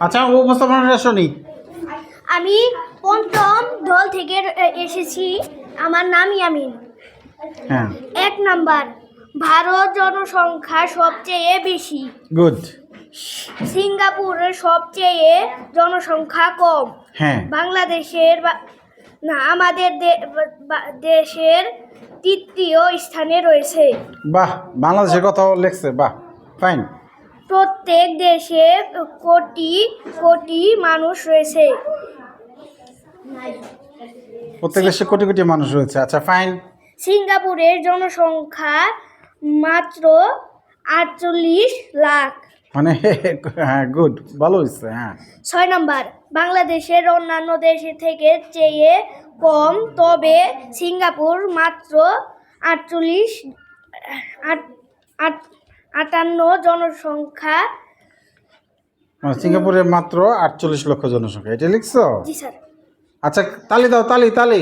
আচ্ছা উপস্থাপনাটা শুনি। আমি পঞ্চম দল থেকে এসেছি। আমার নাম ইয়ামিন। হ্যাঁ, 1 নাম্বার, ভারত জনসংখ্যা সবচেয়ে বেশি। গুড। সিঙ্গাপুরের সবচেয়ে জনসংখ্যা কম। হ্যাঁ, বাংলাদেশের আমাদের দেশের তৃতীয় স্থানে রয়েছে। বাহ, বাংলাদেশের কথাও লিখছে, বাহ, ফাইন। প্রত্যেক দেশে কোটি কোটি মানুষ রয়েছে। প্রত্যেক দেশে কোটি কোটি মানুষ রয়েছে, আচ্ছা ফাইন। সিঙ্গাপুরের জনসংখ্যা মাত্র 48 লাখ। মানে হ্যাঁ, গুড, ভালো হয়েছে। হ্যাঁ, 6 নাম্বার, বাংলাদেশের অন্যান্য দেশের থেকে চেয়ে কম, তবে সিঙ্গাপুর মাত্র 58 জনসংখ্যা। সিঙ্গাপুরে মাত্র 48 লক্ষ জনসংখ্যা, এটা লিখছো? জি স্যার। আচ্ছা, তালি দাও, তালি তালি।